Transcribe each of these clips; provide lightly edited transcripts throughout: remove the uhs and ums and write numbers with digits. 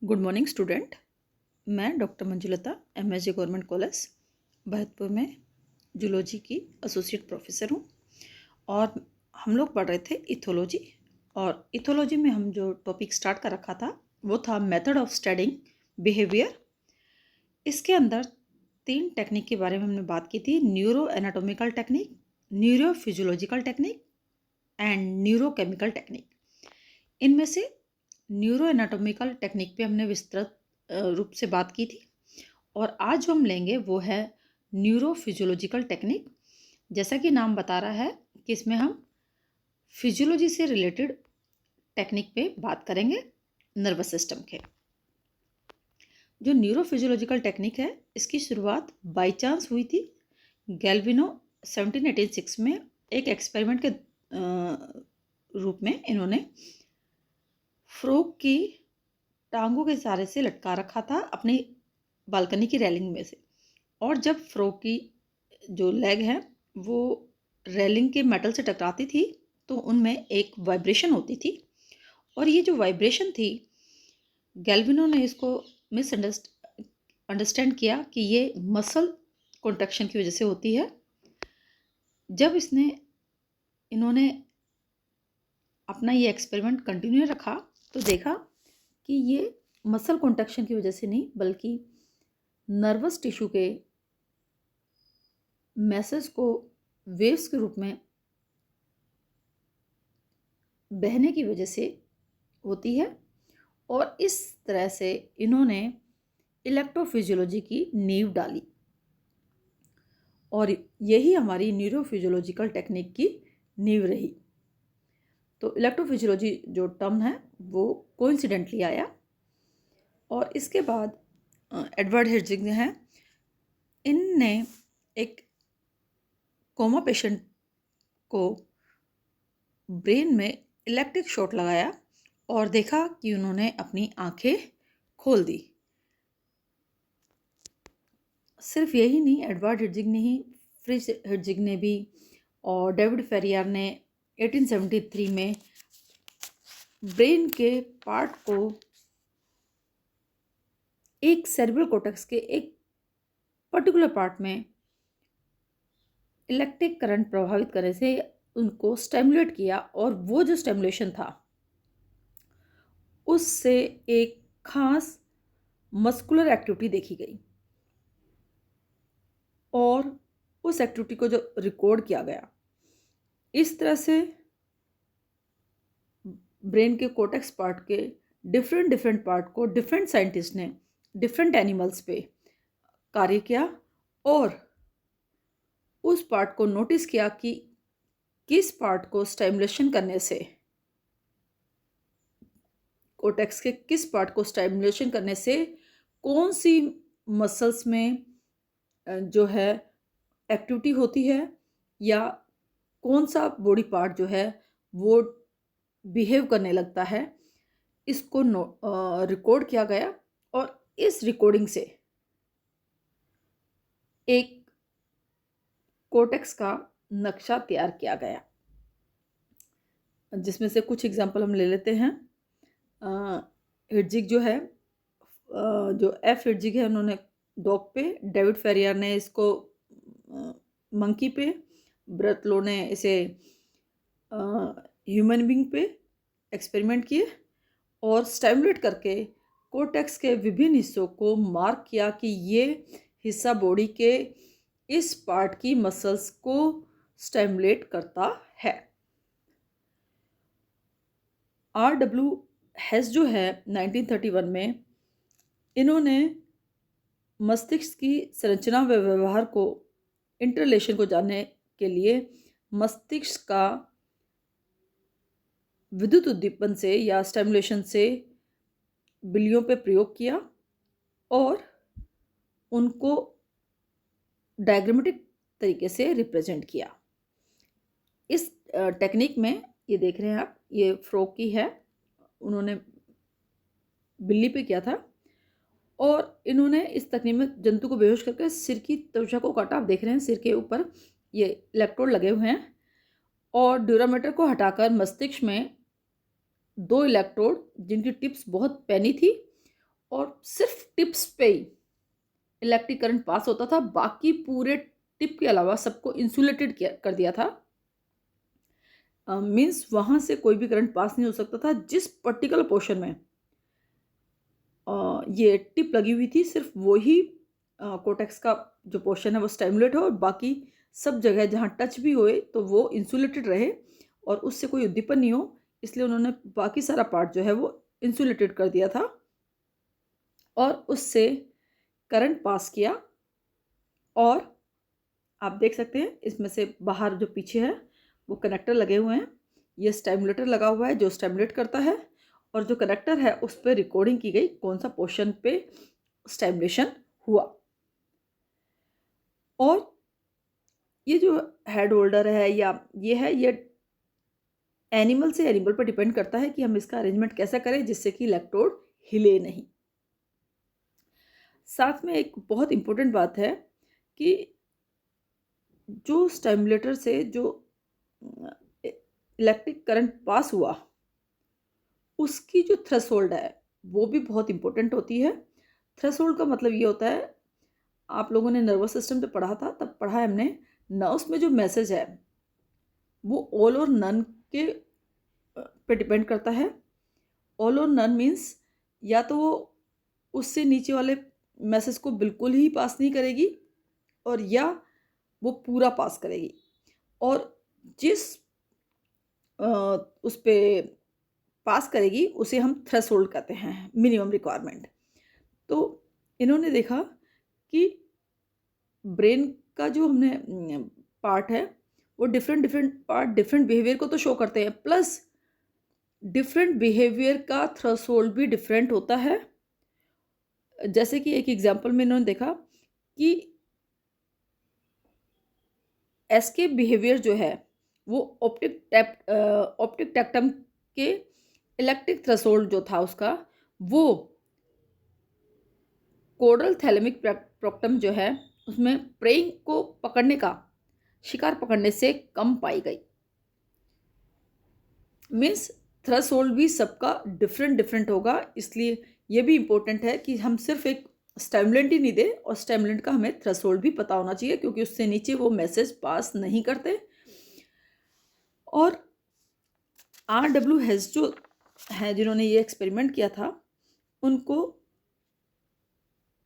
Good morning student. मैं doctor Manjulata MSJ government college Bharatpur में zoology की एसोसिएट प्रोफेसर हूँ। और हम लोग पढ़ रहे थे इथोलॉजी। और इथोलॉजी में हम जो टॉपिक स्टार्ट कर रखा था वो था मेथड ऑफ स्टडिंग बिहेवियर। इसके अंदर 3 टेक्निक के बारे में हमने बात की थी: neuro anatomical technique, neuro physiological technique and neurochemical technique. इनमें से न्यूरो एनाटोमिकल टेक्निक पे हमने विस्तृत रूप से बात की थी। और आज जो हम लेंगे वो है न्यूरो फिजियोलॉजिकल टेक्निक। जैसा कि नाम बता रहा है कि इसमें हम फिजियोलॉजी से रिलेटेड टेक्निक पे बात करेंगे, नर्वस सिस्टम के। जो न्यूरो फिजियोलॉजिकल टेक्निक है इसकी शुरुआत बाय चांस हुई थी। गैल्विनो 1786 में एक एक्सपेरिमेंट के रूप में इन्होंने फ्रॉग की टांगों के सहारे से लटका रखा था अपनी बालकनी की रेलिंग में से। और जब फ्रॉग की जो लेग है वो रेलिंग के मेटल से टकराती थी तो उनमें एक वाइब्रेशन होती थी। और ये जो वाइब्रेशन थी, गैल्विनो ने इसको अंडरस्टैंड किया कि ये मसल कॉन्ट्रैक्शन की वजह से होती है। जब इन्होंने अपना ये एक्सपेरिमेंट कंटिन्यू रखा तो देखा कि ये मसल कॉन्ट्रैक्शन की वजह से नहीं बल्कि नर्वस टिश्यू के मैसेज को वेव्स के रूप में बहने की वजह से होती है। और इस तरह से इन्होंने इलेक्ट्रोफिजियोलॉजी की नींव डाली और यही हमारी न्यूरोफिजियोलॉजिकल टेक्निक की नींव रही। तो इलेक्ट्रोफिजियोलॉजी जो टर्म है वो कोइंसिडेंटली आया। और इसके बाद एडवर्ड हिर्जिग हैं, इनने एक कोमा पेशेंट को ब्रेन में इलेक्ट्रिक शॉक लगाया और देखा कि उन्होंने अपनी आंखें खोल दी। सिर्फ यही नहीं, एडवर्ड हिर्जिग ने ही, फ्रिज हिर्जिग ने भी और डेविड फेरियर ने 1873 में ब्रेन के पार्ट को एक सेरेब्रल कॉर्टेक्स के एक पर्टिकुलर पार्ट में इलेक्ट्रिक करंट प्रभावित करने से उनको स्टिमुलेट किया। और वो जो स्टिमुलेशन था उससे एक खास मस्कुलर एक्टिविटी देखी गई और उस एक्टिविटी को जो रिकॉर्ड किया गया, इस तरह से ब्रेन के कोर्टेक्स पार्ट के डिफरेंट पार्ट को डिफरेंट साइंटिस्ट ने डिफरेंट एनिमल्स पे कार्य किया और उस पार्ट को नोटिस किया कि किस पार्ट को स्टिमुलेशन करने से, कोर्टेक्स के किस पार्ट को स्टिमुलेशन करने से कौन सी मसल्स में जो है एक्टिविटी होती है या कौन सा बॉडी पार्ट जो है वो बिहेव करने लगता है, इसको रिकॉर्ड किया गया। और इस रिकॉर्डिंग से एक कोर्टेक्स का नक्शा तैयार किया गया, जिसमें से कुछ एग्जांपल हम ले लेते हैं। हिर्जिग जो है, जो एफ हिर्जिग है, उन्होंने डॉग पे, डेविड फेरियर ने इसको मंकी पे, ब्रतलो ने इसे ह्यूमन बीइंग पे एक्सपेरिमेंट किए और स्टिमुलेट करके कोर्टेक्स के विभिन्न हिस्सों को मार्क किया कि ये हिस्सा बॉडी के इस पार्ट की मसल्स को स्टिमुलेट करता है। R.W. हेस जो है 1931 में, इन्होंने मस्तिष्क की संरचना व व्यवहार को, इंटरलेशन को जानने के लिए मस्तिष्क का विद्युत उद्दीपन से या स्टिमुलेशन से बिल्लियों पे प्रयोग किया और उनको डायग्रामेटिक तरीके से रिप्रेजेंट किया। इस टेक्निक में ये देख रहे हैं आप, ये फ्रॉग की है, उन्होंने बिल्ली पे किया था और इन्होंने इस तकनीक में जंतु को बेहोश करके सिर की त्वचा को काटा। आप देख रहे हैं सिर के ऊपर ये इलेक्ट्रोड लगे हुए हैं और ड्यूरामीटर को हटाकर मस्तिष्क में 2 इलेक्ट्रोड, जिनकी टिप्स बहुत पैनी थी, और सिर्फ टिप्स पे ही इलेक्ट्रिक करंट पास होता था, बाकी पूरे टिप के अलावा सबको इंसुलेटेड कर दिया था। मीन्स वहाँ से कोई भी करंट पास नहीं हो सकता था। जिस पर्टिकुलर पोर्शन में ये टिप लगी हुई थी, सिर्फ वही कोटेक्स का जो पोर्शन है वो स्टिमुलेट हो, और बाकी सब जगह जहाँ टच भी होए तो वो इंसुलेटेड रहे और उससे कोई उद्दीपन नहीं हो, इसलिए उन्होंने बाकी सारा पार्ट जो है वो इंसुलेटेड कर दिया था और उससे करंट पास किया। और आप देख सकते हैं इसमें से बाहर जो पीछे है वो कनेक्टर लगे हुए हैं, ये स्टिमुलेटर लगा हुआ है जो स्टिमुलेट करता है, और जो कनेक्टर है उस पर रिकॉर्डिंग की गई कौन सा पोर्शन पे स्टिमुलेशन हुआ। और ये जो हेड होल्डर है या ये एनिमल से एनिमल पर डिपेंड करता है कि हम इसका अरेंजमेंट कैसा करें जिससे कि इलेक्ट्रोड हिले नहीं। साथ में एक बहुत इंपॉर्टेंट बात है कि जो स्टिमुलेटर से जो इलेक्ट्रिक करंट पास हुआ उसकी जो थ्रेशोल्ड है वो भी बहुत इंपॉर्टेंट होती है। थ्रेशोल्ड का मतलब ये होता है, आप लोगों ने नर्वस सिस्टम पे पढ़ा था, तब पढ़ा है हमने, नर्व्स में जो मैसेज है वो ऑल और नन के पे डिपेंड करता है। ऑल और नन मीन्स या तो वो उससे नीचे वाले मैसेज को बिल्कुल ही पास नहीं करेगी और या वो पूरा पास करेगी, और जिस उस पे पास करेगी उसे हम थ्रेशोल्ड कहते हैं, मिनिमम रिक्वायरमेंट। तो इन्होंने देखा कि ब्रेन का जो हमने पार्ट है वो डिफरेंट पार्ट डिफरेंट बिहेवियर को तो शो करते हैं, प्लस डिफरेंट बिहेवियर का थ्रेशोल्ड भी डिफरेंट होता है। जैसे कि एक एग्जांपल में इन्होंने देखा कि एस्केप बिहेवियर जो है वो ऑप्टिक टेक्टम के इलेक्ट्रिक थ्रेशोल्ड जो था उसका वो कोडल थैलेमिक प्रोक्टम जो है उसमें प्रेइंग को पकड़ने का, शिकार पकड़ने से कम पाई गई। मीन्स थ्रेशोल्ड भी सबका डिफरेंट होगा, इसलिए ये भी इम्पोर्टेंट है कि हम सिर्फ एक स्टिमुलेंट ही नहीं दे और स्टिमुलेंट का हमें थ्रेशोल्ड भी पता होना चाहिए, क्योंकि उससे नीचे वो मैसेज पास नहीं करते। और RW हेज जो है जिन्होंने ये एक्सपेरिमेंट किया था उनको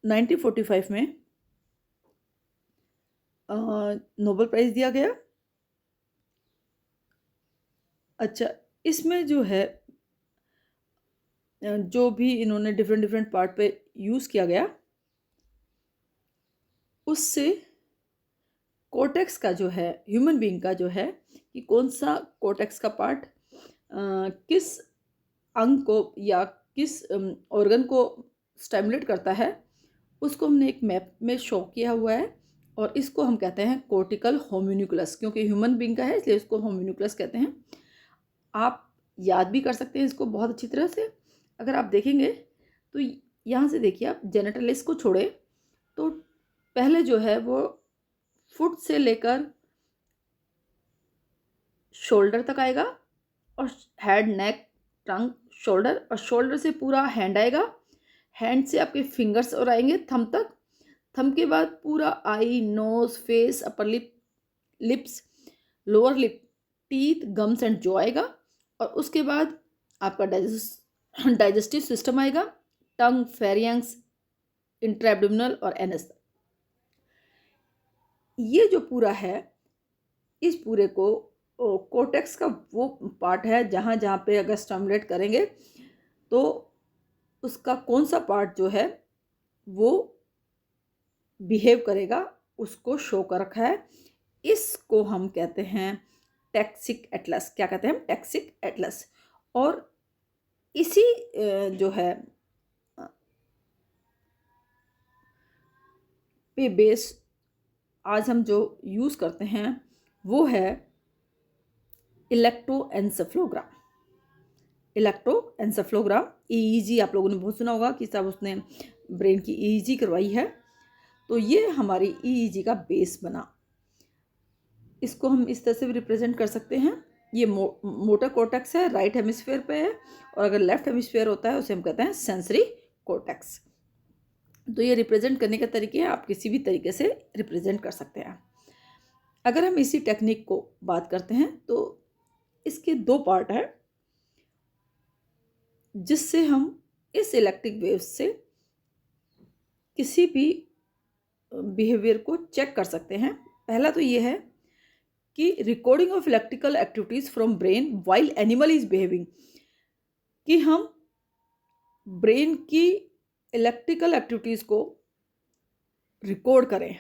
1945 में नोबेल प्राइज़ दिया गया। अच्छा, इसमें जो है जो भी इन्होंने डिफरेंट पार्ट पे यूज़ किया गया उससे कोर्टेक्स का जो है ह्यूमन बीइंग का जो है कि कौन सा कोर्टेक्स का पार्ट किस अंग को या किस ऑर्गन को स्टिमुलेट करता है उसको हमने एक मैप में शो किया हुआ है, और इसको हम कहते हैं कोर्टिकल होम्यूनिकुलस, क्योंकि ह्यूमन बीइंग का है इसलिए इसको होम्यूनिकुलस कहते हैं। आप याद भी कर सकते हैं इसको बहुत अच्छी तरह से। अगर आप देखेंगे तो यहाँ से देखिए, आप जेनिटलिस को छोड़े तो पहले जो है वो फुट से लेकर शोल्डर तक आएगा, और हेड, नेक, टंग, शोल्डर, और शोल्डर से पूरा हैंड आएगा, हैंड से आपके फिंगर्स और आएंगे थंब तक, थंब के बाद पूरा eye, nose, face, upper lip, lips, lower lip, teeth, gums and jaw आएगा, और उसके बाद आपका डाइजेस्टिव सिस्टम आएगा, टंग, फेरियंग्स, इंट्राएब्डोमिनल और एनस। ये जो पूरा है इस पूरे को कोर्टेक्स का वो पार्ट है जहाँ जहाँ पे अगर स्टिमुलेट करेंगे तो उसका कौन सा पार्ट जो है वो बिहेव करेगा उसको शो कर रखा है। इसको हम कहते हैं टैक्सिक एटलस। क्या कहते हैं हम? टैक्सिक एटलस। और इसी जो है पे बेस आज हम जो यूज़ करते हैं वो है इलेक्ट्रोएन्सेफलोग्राम। EEG आप लोगों ने बहुत सुना होगा कि सब उसने ब्रेन की EEG करवाई है, तो ये हमारी EEG का बेस बना। इसको हम इस तरह से भी रिप्रेजेंट कर सकते हैं। ये मोटर कॉर्टेक्स है, राइट हेमिस्फीयर पे है, और अगर लेफ्ट हेमिस्फीयर होता है उसे हम कहते हैं सेंसरी कॉर्टेक्स। तो ये रिप्रेजेंट करने के तरीके हैं, आप किसी भी तरीके से रिप्रेजेंट कर सकते हैं। अगर हम इसी टेक्निक को बात करते हैं तो इसके दो पार्ट हैं जिससे हम इस इलेक्ट्रिक वेव्स से किसी भी बिहेवियर को चेक कर सकते हैं। पहला तो ये है कि recording of electrical activities from brain while animal is behaving, कि हम ब्रेन की इलेक्ट्रिकल एक्टिविटीज को रिकॉर्ड करें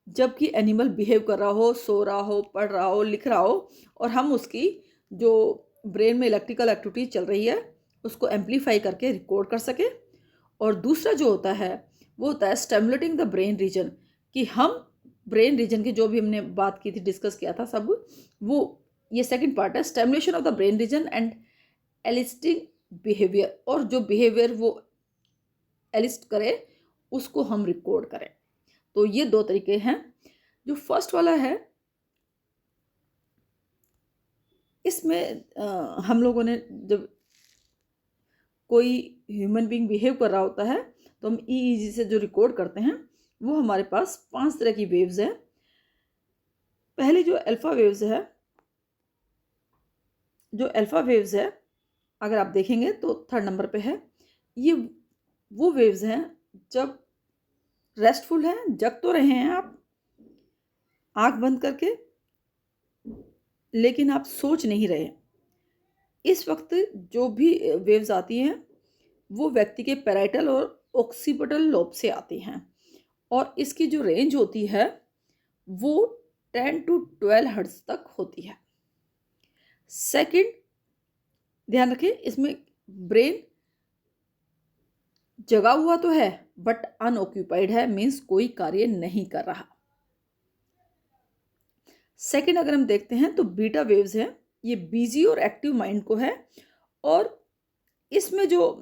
जबकि एनिमल बिहेव कर रहा हो, सो रहा हो, पढ़ रहा हो, लिख रहा हो, और हम उसकी जो ब्रेन में इलेक्ट्रिकल एक्टिविटी चल रही है उसको एम्पलीफाई करके रिकॉर्ड कर सके। और दूसरा जो होता है वो होता है स्टिमुलेटिंग द ब्रेन रीजन, कि हम ब्रेन रीजन की जो भी हमने बात की थी, डिस्कस किया था सब, वो ये सेकंड पार्ट है, stimulation of the brain region and eliciting behaviour, और जो बिहेवियर वो एलिस्ट करे उसको हम रिकॉर्ड करें। तो ये दो तरीके हैं। जो फर्स्ट वाला है इसमें हम लोगों ने जब कोई ह्यूमन बीइंग बिहेव कर रहा होता है तो हम ईईजी से जो रिकॉर्ड करते हैं वो हमारे पास 5 तरह की वेव्स हैं। पहली जो अल्फा वेव्स है, अगर आप देखेंगे तो 3rd नंबर पे है। ये वो वेव्स हैं जब रेस्टफुल हैं, जग तो रहे हैं आप आंख बंद करके, लेकिन आप सोच नहीं रहे। इस वक्त जो भी वेव्स आती हैं वो व्यक्ति के पैराइटल और ऑक्सीपिटल लोब से आती हैं, और इसकी जो रेंज होती है वो 10 to 12 हर्ट्ज तक होती है। सेकंड, ध्यान रखिए इसमें ब्रेन जगा हुआ तो है बट अनऑक्यूपाइड है, मीन्स कोई कार्य नहीं कर रहा। सेकंड अगर हम देखते हैं तो बीटा वेव्स है, ये बिजी और एक्टिव माइंड को है, और इसमें जो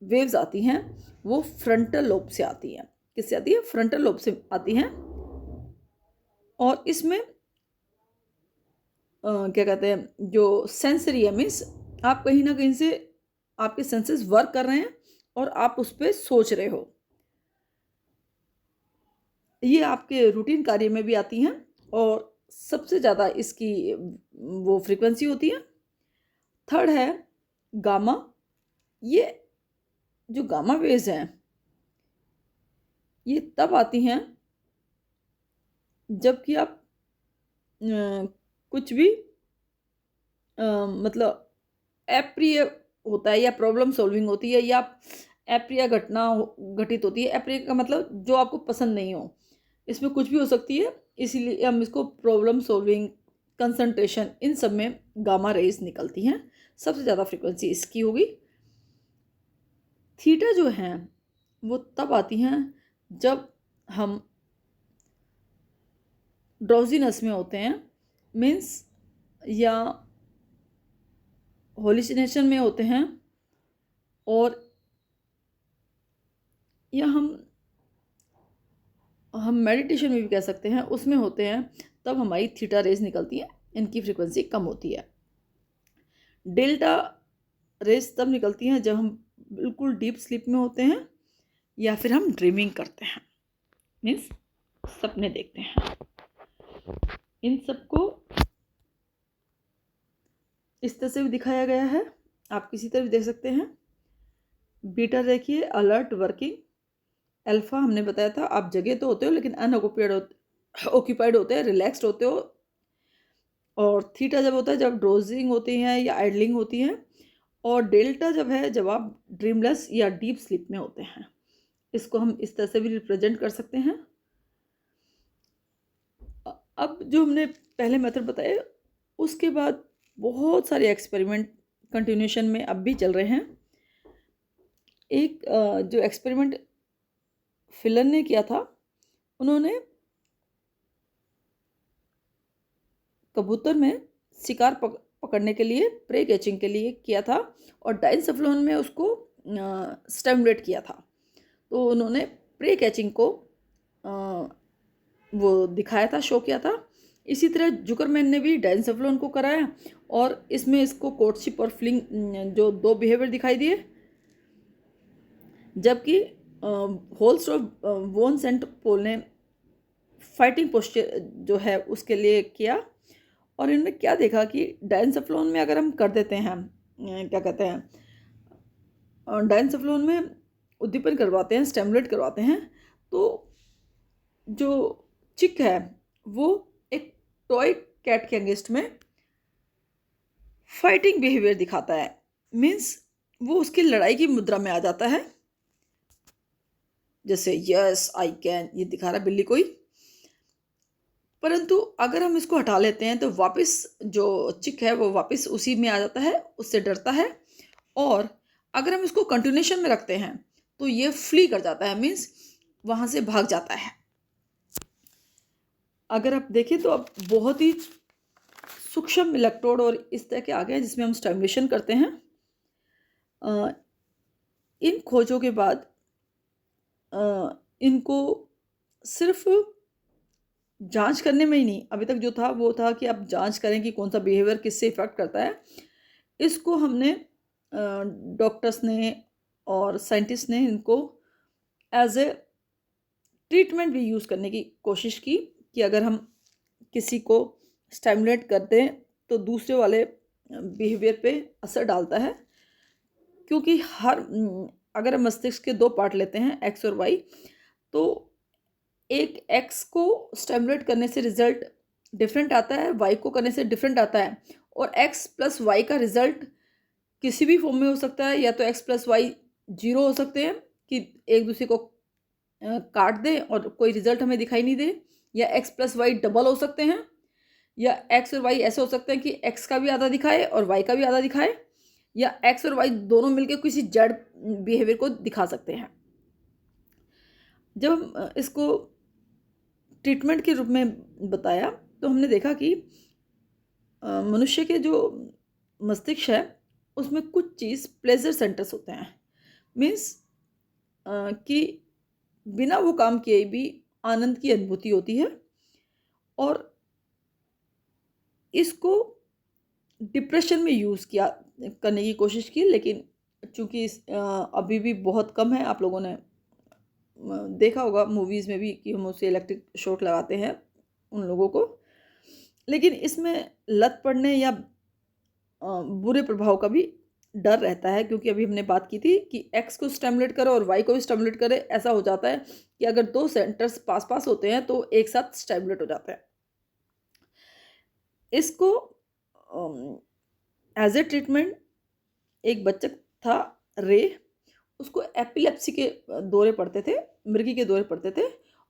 वेव्स आती हैं वो फ्रंटल लोब से आती हैं। किससे आती है? फ्रंटल लोब से आती हैं। और इसमें क्या कहते हैं, जो सेंसरी है, मीन्स आप कहीं ना कहीं से आपके सेंसेस वर्क कर रहे हैं और आप उस पर सोच रहे हो। ये आपके रूटीन कार्य में भी आती हैं और सबसे ज़्यादा इसकी वो फ्रीक्वेंसी होती है। थर्ड है गामा। ये जो गामा वेव्स हैं ये तब आती हैं जबकि आप कुछ भी मतलब अप्रिय होता है या प्रॉब्लम सॉल्विंग होती है या अप्रिय घटना घटित होती है। अप्रिय का मतलब जो आपको पसंद नहीं हो, इसमें कुछ भी हो सकती है, इसीलिए हम इसको प्रॉब्लम सॉल्विंग, कंसंट्रेशन, इन सब में गामा रेज निकलती हैं। सबसे ज़्यादा फ्रीक्वेंसी इसकी होगी। थीटा जो हैं वो तब आती हैं जब हम ड्राउजीनेस में होते हैं, मीन्स या हॉल्यूसिनेशन में होते हैं, और या हम मेडिटेशन में भी कह सकते हैं, उसमें होते हैं, तब हमारी थीटा रेज निकलती है, इनकी फ्रीक्वेंसी कम होती है। डेल्टा रेज तब निकलती हैं जब हम बिल्कुल डीप स्लीप में होते हैं या फिर हम ड्रीमिंग करते हैं, मीन्स सपने देखते हैं। इन सबको इस तरह से भी दिखाया गया है, आप किसी तरह भी देख सकते हैं। बीटा देखिए अलर्ट वर्किंग। अल्फा हमने बताया था आप जगे तो होते हो लेकिन अनऑक्यूपाइड होते हैं, रिलैक्स्ड होते हो। और थीटा जब होता है जब ड्रोजिंग होती हैं या आइडलिंग होती हैं। और डेल्टा जब है जब आप ड्रीमलेस या डीप स्लीप में होते हैं। इसको हम इस तरह से भी रिप्रेजेंट कर सकते हैं। अब जो हमने पहले मेथड बताए उसके बाद बहुत सारे एक्सपेरिमेंट कंटिन्यूशन में अब भी चल रहे हैं। एक जो एक्सपेरिमेंट फिलन ने किया था, उन्होंने कबूतर में शिकार पकड़ने के लिए, प्रे कैचिंग के लिए किया था, और डाइनसेफ्लोन में उसको स्टिमुलेट किया था। तो उन्होंने प्रे कैचिंग को वो दिखाया था, शो किया था। इसी तरह जुकरमैन ने भी डाइनसेफ्लोन को कराया, और इसमें इसको कोर्टशिप और फ्लिंग जो दो बिहेवियर दिखाई दिए। जबकि होल्स और वोन सेंट पोल ने फाइटिंग पोस्चर जो है उसके लिए किया। और इन्होंने क्या देखा कि डायंसफ्लोन में अगर हम कर देते हैं, क्या कहते हैं, डायंसफ्लोन में उद्दीपन करवाते हैं, स्टिमुलेट करवाते हैं, तो जो चिक है वो एक टॉय कैट के अगेंस्ट में फाइटिंग बिहेवियर दिखाता है। मीन्स वो उसकी लड़ाई की मुद्रा में आ जाता है, जैसे यस आई कैन, ये दिखा रहा है बिल्ली कोई। परंतु अगर हम इसको हटा लेते हैं तो वापस जो चिक है वो वापस उसी में आ जाता है, उससे डरता है। और अगर हम इसको कंटिन्यूशन में रखते हैं तो ये फ्ली कर जाता है, मीन्स वहाँ से भाग जाता है। अगर आप देखें तो अब बहुत ही सूक्ष्म इलेक्ट्रोड और इस तरह के आ गए हैं जिसमें हम स्टिमुलेशन करते हैं। इन खोजों के बाद इनको सिर्फ जांच करने में ही नहीं, अभी तक जो था वो था कि आप जांच करें कि कौन सा बिहेवियर किससे इफेक्ट करता है। इसको हमने डॉक्टर्स ने और साइंटिस्ट ने इनको एज ए ट्रीटमेंट भी यूज़ करने की कोशिश की कि अगर हम किसी को स्टिमुलेट करते हैं तो दूसरे वाले बिहेवियर पे असर डालता है। क्योंकि अगर हम मस्तिष्क के दो पार्ट लेते हैं, एक्स और वाई, तो एक एक्स को स्टिमुलेट करने से रिजल्ट डिफरेंट आता है, वाई को करने से डिफरेंट आता है। और एक्स प्लस वाई का रिजल्ट किसी भी फॉर्म में हो सकता है, या तो एक्स प्लस वाई 0 हो सकते हैं कि एक दूसरे को काट दें और कोई रिजल्ट हमें दिखाई नहीं दे, या एक्स प्लस वाई डबल हो सकते हैं, या एक्स और वाई ऐसे हो सकते हैं कि एक्स का भी आधा दिखाए और वाई का भी आधा दिखाए, या एक्स और वाई दोनों मिलकर किसी जड़ बिहेवियर को दिखा सकते हैं। जब हम इसको ट्रीटमेंट के रूप में बताया तो हमने देखा कि मनुष्य के जो मस्तिष्क है उसमें कुछ चीज़ प्लेजर सेंटर्स होते हैं। मीन्स कि बिना वो काम किए भी आनंद की अनुभूति होती है। और इसको डिप्रेशन में यूज़ किया करने की कोशिश की, लेकिन चूँकि अभी भी बहुत कम है। आप लोगों ने देखा होगा मूवीज़ में भी कि हम उसे इलेक्ट्रिक शॉक लगाते हैं उन लोगों को, लेकिन इसमें लत पड़ने या बुरे प्रभाव का भी डर रहता है। क्योंकि अभी हमने बात की थी कि एक्स को स्टिमुलेट करो और वाई को भी स्टिमुलेट करे, ऐसा हो जाता है कि अगर दो सेंटर्स पास पास होते हैं तो एक साथ स्टिमुलेट हो जाता है। इसको एज ए ट्रीटमेंट एक बच्चा था रे, उसको एपिलेप्सी के दौरे पड़ते थे, मृगी के दौरे पड़ते थे।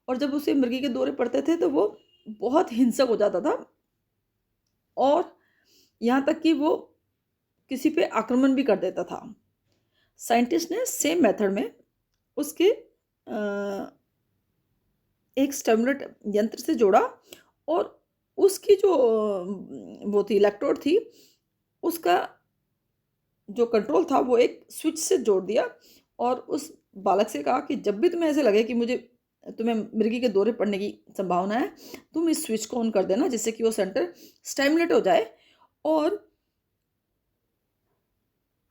और जब उसे मृगी के दौरे पड़ते थे तो वो बहुत हिंसक हो जाता था, और यहाँ तक कि वो किसी पे आक्रमण भी कर देता था। साइंटिस्ट ने सेम मेथड में उसके एक स्टिमुलेट यंत्र से जोड़ा, और उसकी जो वो थी इलेक्ट्रोड थी, उसका जो कंट्रोल था वो एक स्विच से जोड़ दिया। और उस बालक से कहा कि जब भी तुम्हें ऐसे लगे कि तुम्हें मृगी के दौरे पड़ने की संभावना है, तुम इस स्विच को ऑन कर देना, जिससे कि वो सेंटर स्टिमुलेट हो जाए और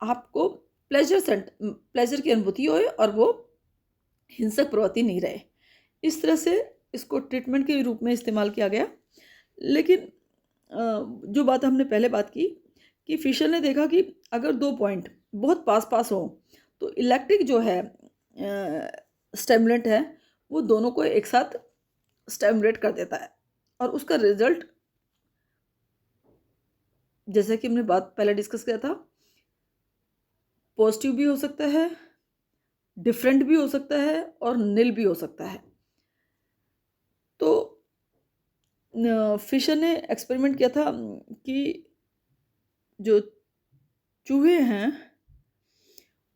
आपको प्लेजर की अनुभूति हो और वो हिंसक प्रवृत्ति नहीं रहे। इस तरह से इसको ट्रीटमेंट के रूप में इस्तेमाल किया गया। लेकिन जो बात हमने पहले बात की कि फिशर ने देखा कि अगर दो पॉइंट बहुत पास पास हो तो इलेक्ट्रिक जो है स्टिमुलेंट है वो दोनों को एक साथ स्टिमुलेट कर देता है, और उसका रिजल्ट जैसा कि हमने बात पहले डिस्कस किया था, पॉजिटिव भी हो सकता है, डिफरेंट भी हो सकता है, और निल भी हो सकता है। तो फिशर ने एक्सपेरिमेंट किया था कि जो चूहे हैं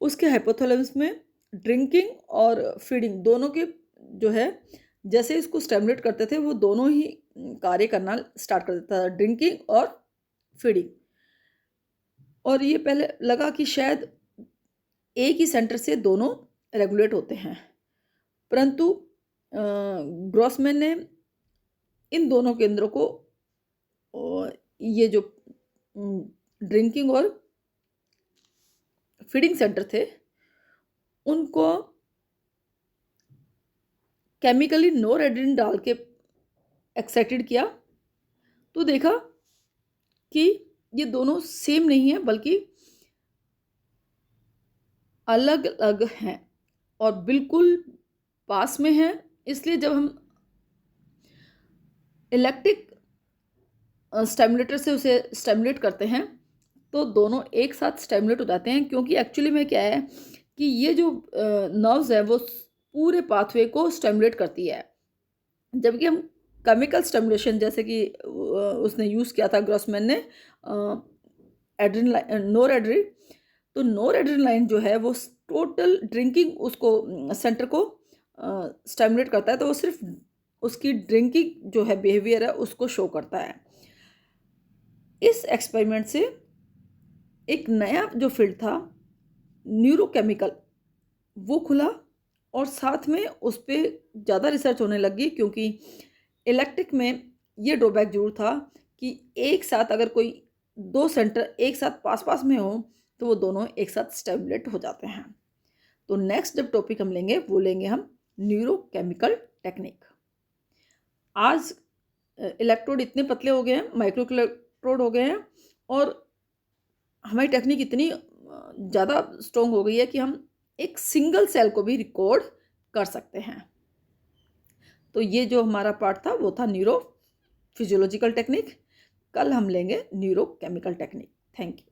उसके हाइपोथैलेमस में ड्रिंकिंग और फीडिंग दोनों के जो है, जैसे इसको स्टिमुलेट करते थे वो दोनों ही कार्य करना स्टार्ट कर देता था, ड्रिंकिंग और फीडिंग। और ये पहले लगा कि शायद एक ही सेंटर से दोनों रेगुलेट होते हैं, परंतु ग्रॉसमैन ने इन दोनों केंद्रों को ये जो ड्रिंकिंग और फीडिंग सेंटर थे उनको केमिकली नोरेड्रिन डाल के एक्साइटेड किया तो देखा कि ये दोनों सेम नहीं है बल्कि अलग अलग हैं और बिल्कुल पास में हैं। इसलिए जब हम इलेक्ट्रिक स्टिमुलेटर से उसे स्टिमुलेट करते हैं तो दोनों एक साथ स्टिमुलेट हो जाते हैं, क्योंकि एक्चुअली में क्या है कि ये जो नर्व्स है वो पूरे पाथवे को स्टिमुलेट करती है, जबकि हम केमिकल स्टिमुलेशन जैसे कि उसने यूज़ किया था ग्रॉसमैन ने नोरेड्रिन, तो नोरेड्रेनालाइन जो है वो टोटल ड्रिंकिंग उसको सेंटर को स्टिमुलेट करता है, तो वो सिर्फ उसकी ड्रिंकिंग जो है बिहेवियर है उसको शो करता है। इस एक्सपेरिमेंट से एक नया जो फील्ड था न्यूरोकेमिकल वो खुला और साथ में उस पर ज़्यादा रिसर्च होने लगी, क्योंकि इलेक्ट्रिक में ये ड्रॉबैक जरूर था कि एक साथ अगर कोई दो सेंटर एक साथ पास पास में हो तो वो दोनों एक साथ स्टिमुलेट हो जाते हैं। तो नेक्स्ट जब टॉपिक हम लेंगे वो लेंगे हम न्यूरोकेमिकल टेक्निक। आज इलेक्ट्रोड इतने पतले हो गए हैं, माइक्रो इलेक्ट्रोड हो गए हैं, और हमारी टेक्निक इतनी ज़्यादा स्ट्रॉन्ग हो गई है कि हम एक सिंगल सेल को भी रिकॉर्ड कर सकते हैं। तो ये जो हमारा पार्ट था वो था न्यूरो फिजियोलॉजिकल टेक्निक। कल हम लेंगे न्यूरोकेमिकल टेक्निक। Thank you.